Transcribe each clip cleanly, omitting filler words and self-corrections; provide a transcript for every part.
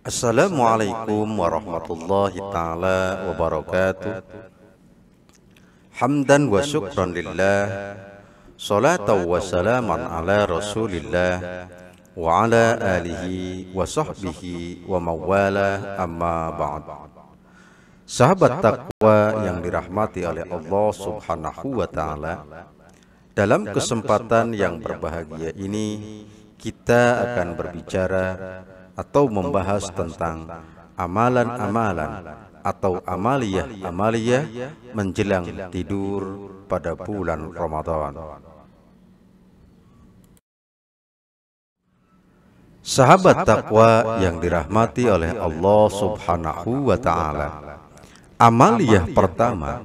Assalamualaikum warahmatullahi ta'ala wabarakatuh. Hamdan wa syukran lillah, salatan wa salaman ala rasulillah wa ala alihi wa sahbihi wa mawala, amma ba'd. Sahabat takwa yang dirahmati oleh Allah subhanahu wa ta'ala, dalam kesempatan yang berbahagia ini kita akan berbicara atau membahas tentang amalan-amalan atau amaliyah-amaliyah menjelang tidur pada bulan Ramadan. Sahabat takwa yang dirahmati oleh Allah subhanahu wa ta'ala, amaliyah pertama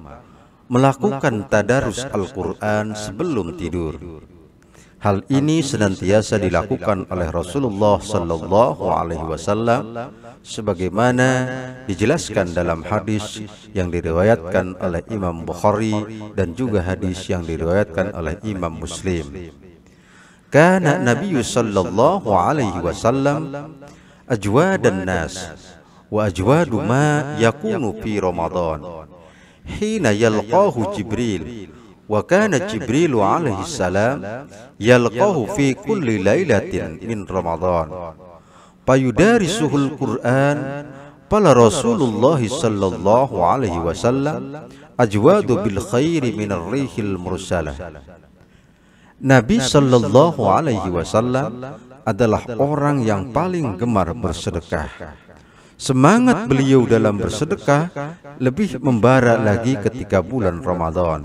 melakukan tadarus Al-Quran sebelum tidur. Hal ini senantiasa dilakukan oleh Rasulullah sallallahu alaihi wasallam sebagaimana dijelaskan dalam hadis yang diriwayatkan oleh Imam Bukhari dan juga hadis yang diriwayatkan oleh Imam Muslim. Kana Nabi sallallahu alaihi wasallam ajwadan nas wa ajwadu ma yakunu fi Ramadan hina yalqahu Jibril. Wa kana Jibril alaihi salam yalqahu fi kulli lailatin min Ramadan fayudarisuhul Qur'an. Qala Rasulullah sallallahu alaihi wasallam ajwadu bil khairi min ar-rihil mursalah. Nabi sallallahu alaihi wasallam adalah orang yang paling gemar bersedekah. Semangat beliau dalam bersedekah lebih membara lagi ketika bulan Ramadan.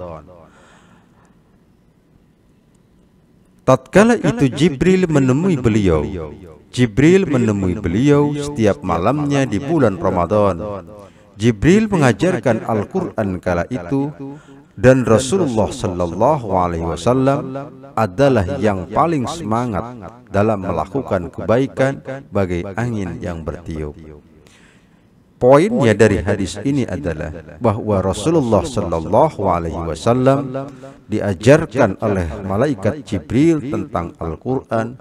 Tatkala itu Jibril menemui beliau. Jibril menemui beliau setiap malamnya di bulan Ramadan. Jibril mengajarkan Al-Quran kala itu, dan Rasulullah sallallahu alaihi wasallam adalah yang paling semangat dalam melakukan kebaikan bagai angin yang bertiup. Poinnya dari hadis ini adalah bahwa Rasulullah sallallahu alaihi wasallam diajarkan oleh malaikat Jibril tentang Al-Quran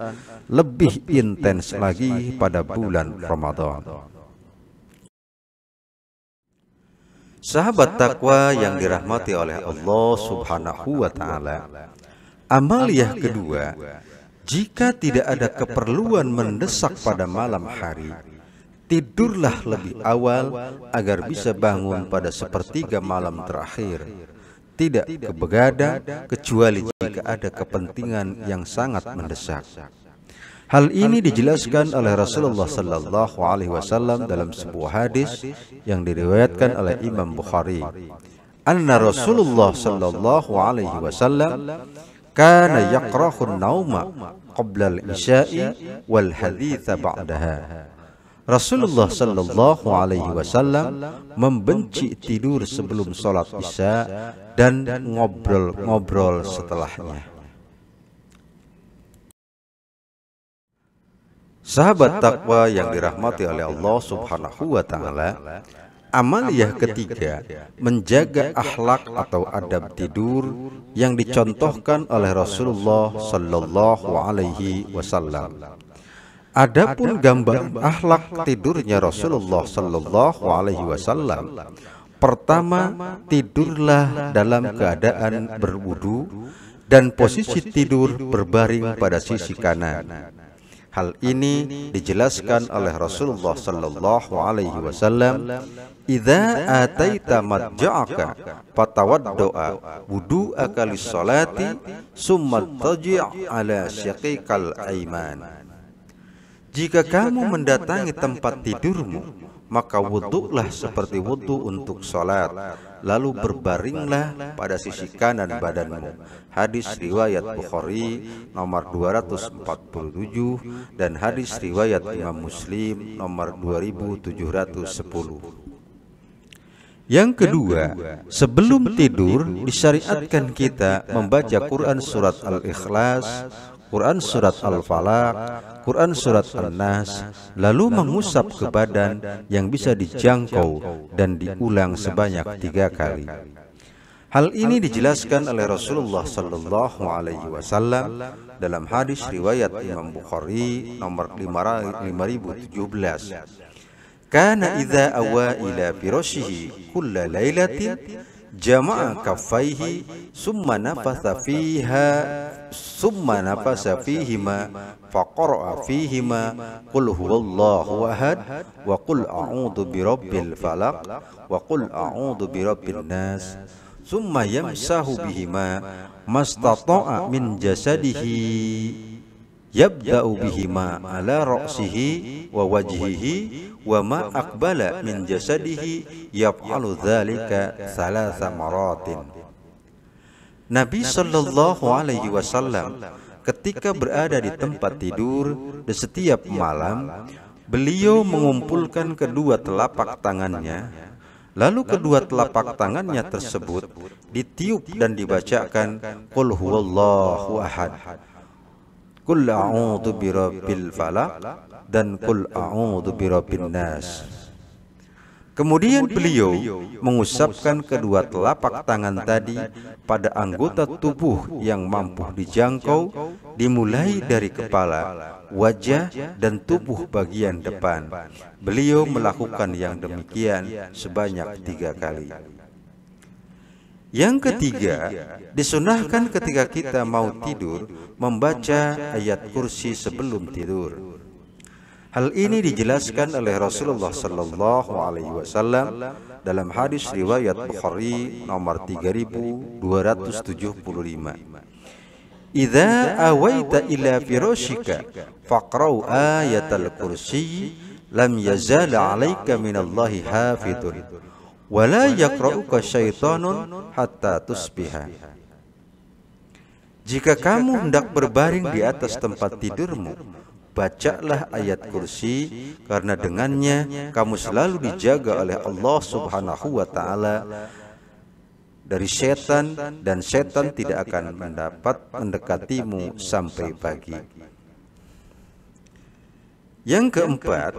lebih intens lagi pada bulan Ramadan. Sahabat takwa yang dirahmati oleh Allah subhanahu wa ta'ala, amaliyah kedua, jika tidak ada keperluan mendesak pada malam hari, tidurlah lebih awal agar bisa bangun pada sepertiga malam terakhir. Tidak begadang kecuali jika ada kepentingan yang sangat mendesak. Hal ini dijelaskan oleh Rasulullah sallallahu alaihi wasallam dalam sebuah hadis yang diriwayatkan oleh Imam Bukhari. Anna Rasulullah sallallahu alaihi wasallam kana yaqra'un nauma qabla al-isya'i wal haditha ba'daha. Rasulullah sallallahu alaihi wasallam membenci tidur sebelum sholat isya dan ngobrol-ngobrol setelahnya. Sahabat takwa yang dirahmati oleh Allah subhanahu wa ta'ala, amaliyah ketiga menjaga akhlak atau adab tidur yang dicontohkan oleh Rasulullah sallallahu alaihi wasallam. Adapun gambar akhlak tidurnya Rasulullah sallallahu alaihi wasallam, pertama, tidurlah dalam keadaan berwudu dan posisi tidur berbaring pada sisi kanan. Hal ini dijelaskan oleh Rasulullah sallallahu alaihi wasallam, "Idza ataita madja'aka fatawaddo'a wudu'aka lis-salati summa taji' ala syaqiqal aiman." Jika kamu mendatangi tempat tidurmu, maka wuduklah seperti wudhu untuk sholat, lalu berbaringlah pada sisi kanan badanmu. Hadis riwayat Bukhari nomor 247 dan hadis riwayat Imam Muslim nomor 2710. Yang kedua, sebelum tidur disyariatkan kita membaca Quran surat Al-Ikhlas, Quran surat Al-Falaq, Quran surat An-Nas, lalu mengusap ke badan yang bisa dijangkau dan diulang sebanyak 3 kali. Hal ini dijelaskan oleh Rasulullah sallallahu alaihi wasallam dalam hadis riwayat Imam Bukhari nomor 5017. Kana idza awa ila firashihi kulla lailatin jama'a kaffaihi summa nafasa fihima faqara'a fihima qul huwallahu ahad wa qul a'udzu birabbil falaq wa qul a'udzu birabbin nas summa yamsahu bihima mastata'a min jasadihi yabda'u bihima ala ra'sihi wa wajhihi wa ma aqbala min jasadihi yaf'alu dzalika salasa maratin. Nabi sallallahu alaihi wasallam ketika berada di tempat tidur di setiap malam, beliau mengumpulkan kedua telapak tangannya, lalu kedua telapak tangannya tersebut ditiup dan dibacakan qul huwallahu ahad, qul a'udzu birabbil falaq, dan qul a'udzu birabbin nas. Kemudian beliau mengusapkan kedua telapak tangan tadi pada anggota tubuh yang mampu dijangkau, dimulai dari kepala, wajah, dan tubuh bagian depan. Beliau melakukan yang demikian sebanyak 3 kali. Yang ketiga, disunahkan ketika kita mau tidur membaca ayat kursi sebelum tidur. Hal ini dijelaskan oleh Rasulullah sallallahu alaihi wasallam dalam hadis riwayat Bukhari nomor 3275. Idza awaita ila firashika faqra'u ayatal kursi lam yazal 'alaika minallahi hafidun wa la yaqra'uka syaitanun hatta tusbiha. Jika kamu hendak berbaring di atas tempat tidurmu, bacalah ayat kursi, karena dengannya kamu selalu dijaga oleh Allah subhanahu wa ta'ala dari setan, dan setan tidak akan mendapat mendekatimu sampai pagi. Yang keempat,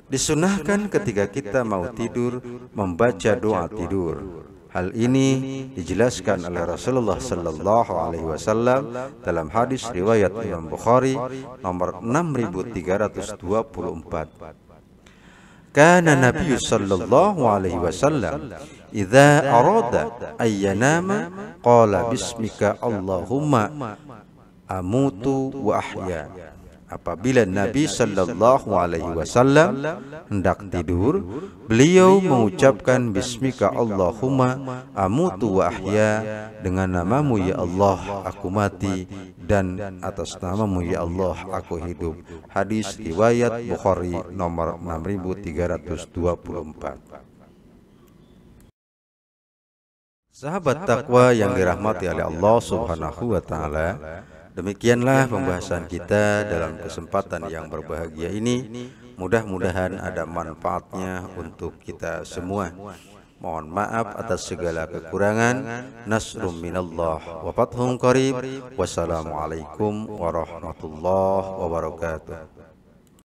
disunahkan ketika kita mau tidur membaca doa tidur. Hal ini dijelaskan oleh Rasulullah sallallahu alaihi wasallam dalam hadis riwayat Imam Bukhari nomor 6324. Kana Nabi sallallahu alaihi wasallam idza arada ayyanama qala bismika Allahumma amutu wa ahya. Apabila Nabi sallallahu alaihi wasallam hendak tidur, beliau mengucapkan bismika Allahumma amutu wa ahya, dengan namamu ya Allah aku mati, dan atas namamu ya Allah aku hidup. Hadis riwayat Bukhari nomor 6324. Sahabat takwa yang dirahmati oleh Allah subhanahu wa ta'ala, demikianlah pembahasan kita dalam kesempatan yang berbahagia ini. Mudah-mudahan ada manfaatnya untuk kita semua. Mohon maaf atas segala kekurangan. Nasrum minallah wa fathun qarib. Wassalamualaikum warahmatullahi wabarakatuh.